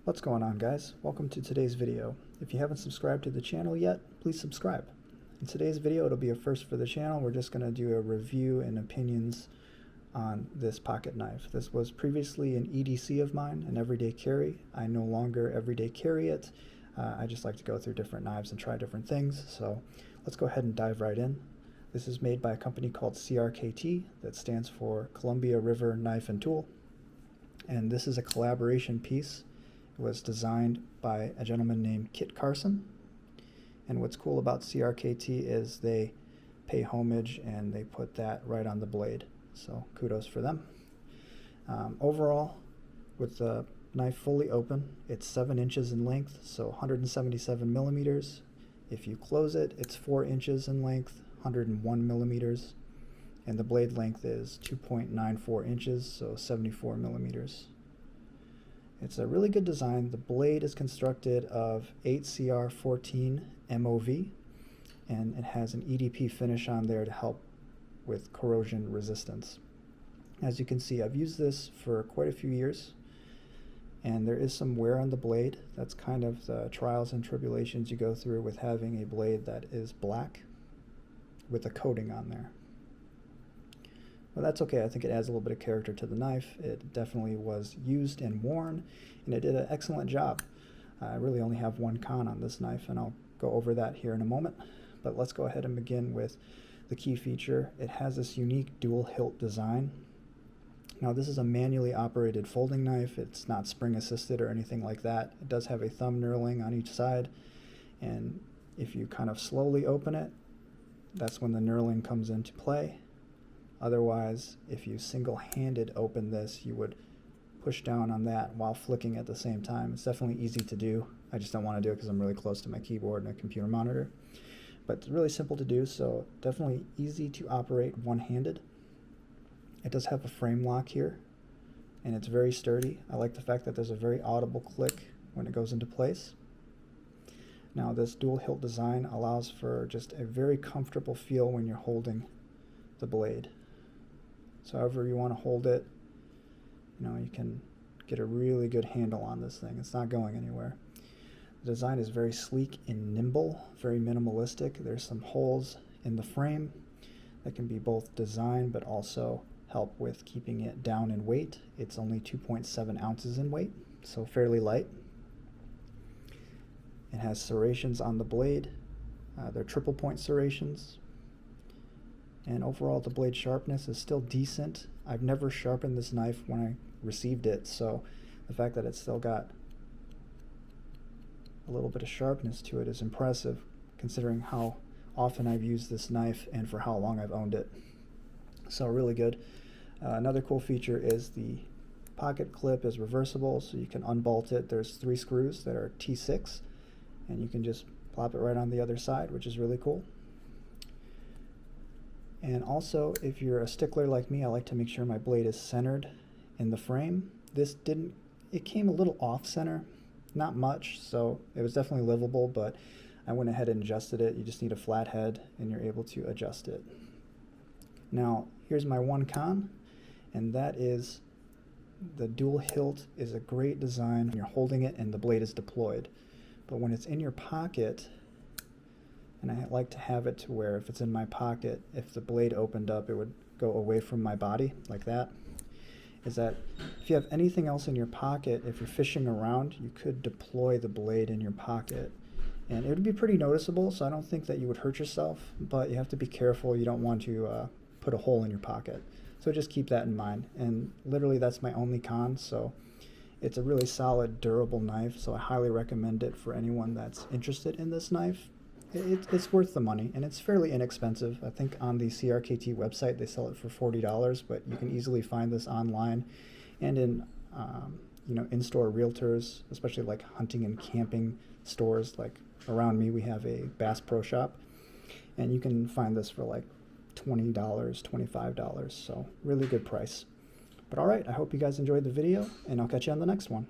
What's going on, guys? Welcome to today's video. If you haven't subscribed to the channel yet, please subscribe. In today's video, it'll be a first for the channel. We're just going to do a review and opinions on this pocket knife. This was previously an EDC of mine, an everyday carry. I no longer everyday carry it. I just like to go through different knives and try different things. So let's go ahead and dive right in. This is made by a company called CRKT, that stands for Columbia River Knife and Tool. And this is a collaboration piece. It was designed by a gentleman named Kit Carson. And what's cool about CRKT is they pay homage and they put that right on the blade. So kudos for them. Overall, with the knife fully open, it's 7 inches in length, so 177 millimeters. If you close it, it's 4 inches in length, 101 millimeters. And the blade length is 2.94 inches, so 74 millimeters. It's a really good design. The blade is constructed of 8CR14 MOV, and it has an EDP finish on there to help with corrosion resistance. As you can see, I've used this for quite a few years, and there is some wear on the blade. That's kind of the trials and tribulations you go through with having a blade that is black with a coating on there. Well, that's okay. I think it adds a little bit of character to the knife. It definitely was used and worn, and it did an excellent job. I really only have one con on this knife, and I'll go over that here in a moment. But let's go ahead and begin with the key feature. It has this unique dual hilt design. Now, this is a manually operated folding knife. It's not spring assisted or anything like that. It does have a thumb knurling on each side, and if you kind of slowly open it, that's when the knurling comes into play. Otherwise, if you single-handed open this, you would push down on that while flicking at the same time. It's definitely easy to do. I just don't want to do it because I'm really close to my keyboard and a computer monitor. But it's really simple to do, so definitely easy to operate one-handed. It does have a frame lock here, and it's very sturdy. I like the fact that there's a very audible click when it goes into place. Now, this dual hilt design allows for just a very comfortable feel when you're holding the blade. So however you want to hold it, you can get a really good handle on this thing. It's not going anywhere. The design is very sleek and nimble, very minimalistic. There's some holes in the frame that can be both design but also help with keeping it down in weight. It's only 2.7 ounces in weight, so fairly light. It has serrations on the blade. They're triple point serrations. And overall, the blade sharpness is still decent. I've never sharpened this knife when I received it, so the fact that it's still got a little bit of sharpness to it is impressive, considering how often I've used this knife and for how long I've owned it. So really good. Another cool feature is the pocket clip is reversible, so you can unbolt it. There's 3 screws that are T6, and you can just plop it right on the other side, which is really cool. And also, if you're a stickler like me, I like to make sure my blade is centered in the frame. It came a little off center, not much, so it was definitely livable, but I went ahead and adjusted it. You just need a flat head and you're able to adjust it. Now, here's my one con, and that is the dual hilt is a great design when you're holding it and the blade is deployed. But when it's in your pocket, and I like to have it to where if it's in my pocket, if the blade opened up, it would go away from my body like that, is that if you have anything else in your pocket, if you're fishing around, you could deploy the blade in your pocket. And it would be pretty noticeable, so I don't think that you would hurt yourself, but you have to be careful. You don't want to put a hole in your pocket. So just keep that in mind. And literally that's my only con, so it's a really solid, durable knife, so I highly recommend it for anyone that's interested in this knife. It's worth the money, and it's fairly inexpensive. I think on the CRKT website they sell it for $40, but you can easily find this online and in in-store realtors, especially like hunting and camping stores. Like around me, we have a Bass Pro Shop, and you can find this for like $20, $25, so really good price. But all right, I hope you guys enjoyed the video, and I'll catch you on the next one.